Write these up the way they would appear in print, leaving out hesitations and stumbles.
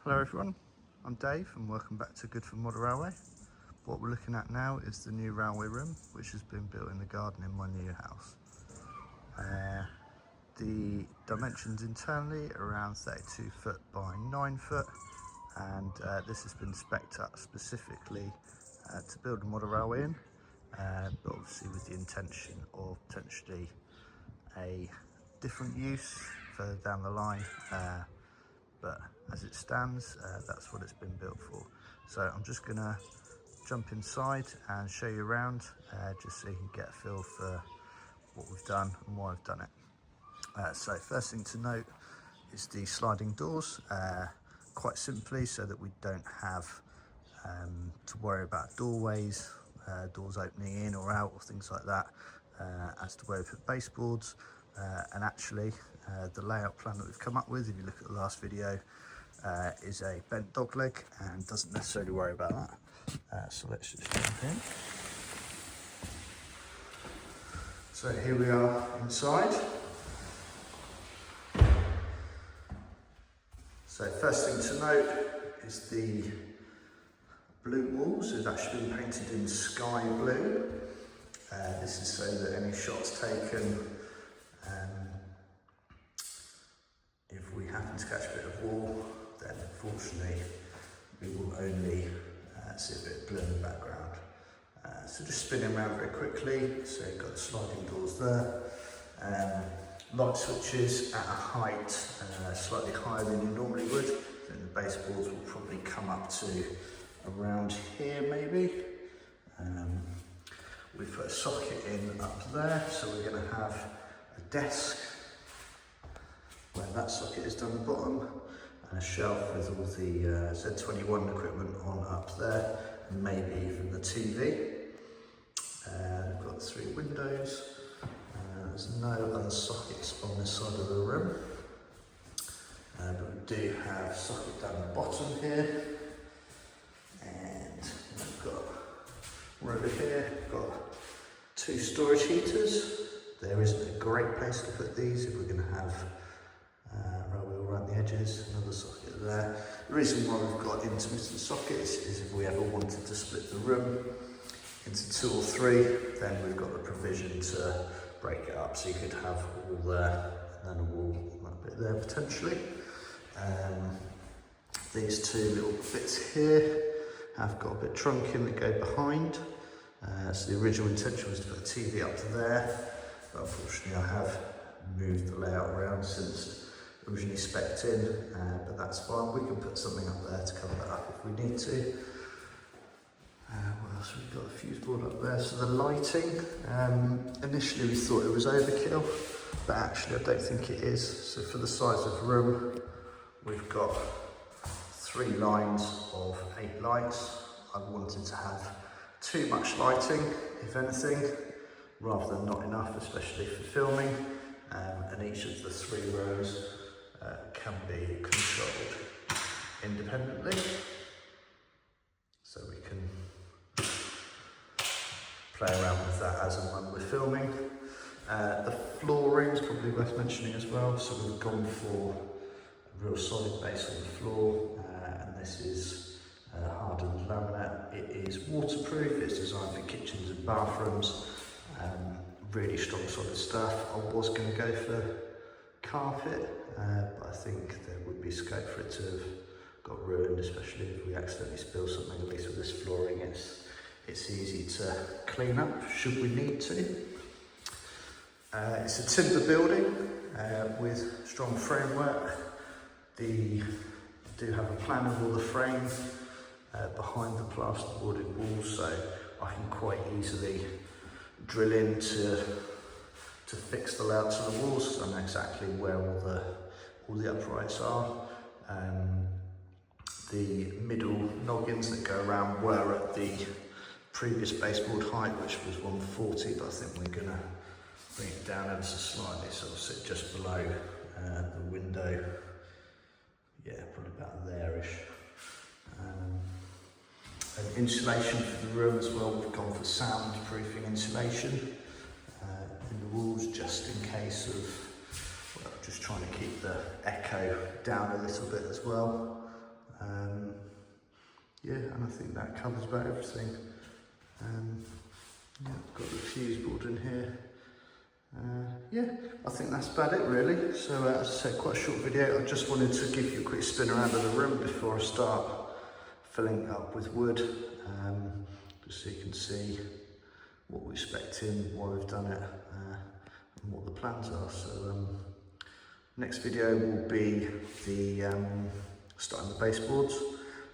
Hello everyone, I'm Dave and welcome back to Goodford Model Railway. What we're looking at now is the new railway room which has been built in the garden in my new house. The dimensions internally are around 32 foot by 9 foot, and this has been spec'd up specifically to build a model railway in, but obviously with the intention of potentially a different use further down the line. But as it stands, that's what it's been built for. So I'm just gonna jump inside and show you around, just so you can get a feel for what we've done and why I've done it. So first thing to note is the sliding doors, quite simply so that we don't have to worry about doorways, doors opening in or out or things like that, as to where we put baseboards. And actually the layout plan that we've come up with, if you look at the last video, is a bent dog leg and doesn't necessarily worry about that. So let's just jump in. So here we are inside. So first thing to note is the blue walls have actually been painted in sky blue. This is so that any shots taken, if we happen to catch a bit of wall, then unfortunately we will only see a bit of blue in the background. So just spinning around very quickly. So you've got the sliding doors there. Light switches at a height slightly higher than you normally would. Then the baseboards will probably come up to around here maybe. We've put a socket in up there, so we're going to have a desk where that socket is down the bottom, and a shelf with all the Z21 equipment on up there, and maybe even the TV. We've got 3 windows. There's no other sockets on this side of the room, but we do have a socket down the bottom here, and we've got, we're over here, we've got 2 storage heaters. There isn't a great place to put these if we're going to have railway all around the edges. Another socket there. The reason why we've got intermittent sockets is if we ever wanted to split the room into 2 or 3, then we've got the provision to break it up, so you could have a wall there and then a wall that bit there potentially. These 2 little bits here have got a bit of trunking that go behind. So the original intention was to put a TV up to there, but unfortunately I have moved the layout around since originally spec'd in, but that's fine. We can put something up there to cover that up if we need to. What else? We've got a fuse board up there. So the lighting, initially we thought it was overkill, but actually I don't think it is. So for the size of the room, we've got 3 lines of 8 lights. I wanted to have too much lighting, if anything, rather than not enough, especially for filming. And each of the 3 rows can be controlled independently, so we can play around with that as and when we're filming. The flooring is probably worth mentioning as well. So we've gone for a real solid base on the floor, and this is hardened laminate. It is waterproof. It's designed for kitchens and bathrooms. Really strong solid stuff. I was going to go for carpet, but I think there would be scope for it to have got ruined, especially if we accidentally spill something. At least with this flooring, it's easy to clean up should we need to. It's a timber building with strong framework. We do have a plan of all the frames behind the plasterboarded walls, so I can quite easily drill in to fix the layouts of the walls, so I know exactly where all the uprights are. The middle noggins that go around were at the previous baseboard height, which was 140, but I think we're going to bring it down ever so slightly, so it'll sit just below the window. Yeah, probably about there-ish. And insulation for the room as well, we've gone for soundproofing insulation in the walls, just in case of, well, just trying to keep the echo down a little bit as well. yeah, and I think that covers about everything. Yeah, got the fuse board in here. Yeah, I think that's about it really. So as I said, quite a short video. I just wanted to give you a quick spin around of the room before I start filling it up with wood, just so you can see what we're expecting, why we've done it, and what the plans are. So next video will be the starting the baseboards.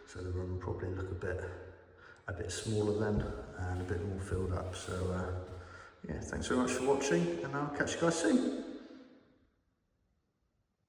So the room will probably look a bit smaller then and a bit more filled up. So yeah, thanks very much for watching, and I'll catch you guys soon.